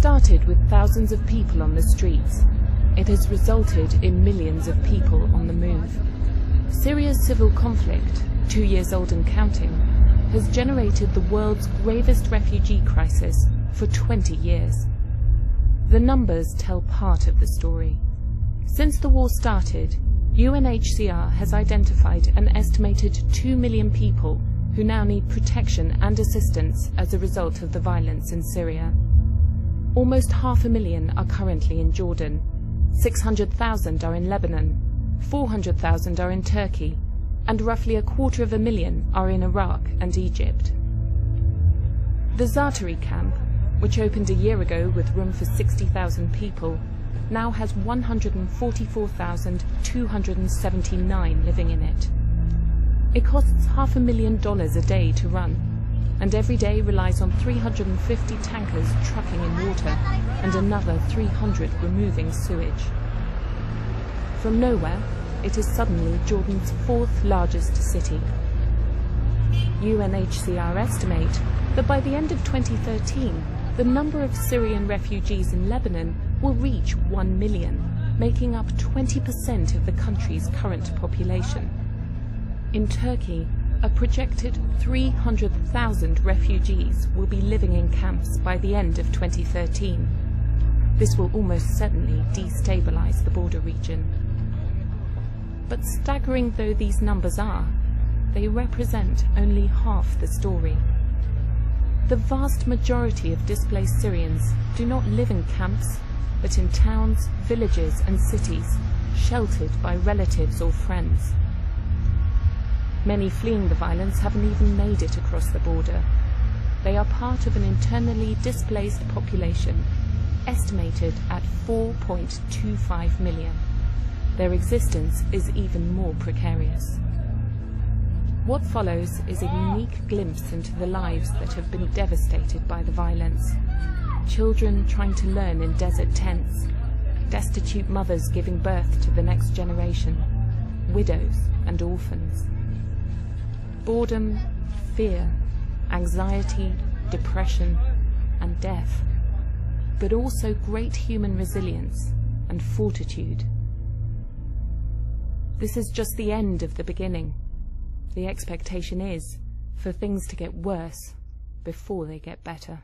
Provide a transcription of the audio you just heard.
started with thousands of people on the streets. It has resulted in millions of people on the move. Syria's civil conflict, 2 years old and counting, has generated the world's gravest refugee crisis for 20 years. The numbers tell part of the story. Since the war started, UNHCR has identified an estimated 2 million people who now need protection and assistance as a result of the violence in Syria. Almost 500,000 are currently in Jordan, 600,000 are in Lebanon, 400,000 are in Turkey, and roughly 250,000 are in Iraq and Egypt. The Zaatari camp, which opened a year ago with room for 60,000 people, now has 144,279 living in it. It costs $500,000 a day to run, and every day relies on 350 tankers trucking in water and another 300 removing sewage. From nowhere, it is suddenly Jordan's 4th largest city. UNHCR estimate that by the end of 2013, the number of Syrian refugees in Lebanon will reach 1 million, making up 20% of the country's current population. In Turkey, a projected 300,000 refugees will be living in camps by the end of 2013. This will almost certainly destabilize the border region. But staggering though these numbers are, they represent only half the story. The vast majority of displaced Syrians do not live in camps, but in towns, villages and cities, sheltered by relatives or friends. Many fleeing the violence haven't even made it across the border. They are part of an internally displaced population, estimated at 4.25 million. Their existence is even more precarious. What follows is a unique glimpse into the lives that have been devastated by the violence. Children trying to learn in desert tents, destitute mothers giving birth to the next generation, widows and orphans. Boredom, fear, anxiety, depression, and death, but also great human resilience and fortitude. This is just the end of the beginning. The expectation is for things to get worse before they get better.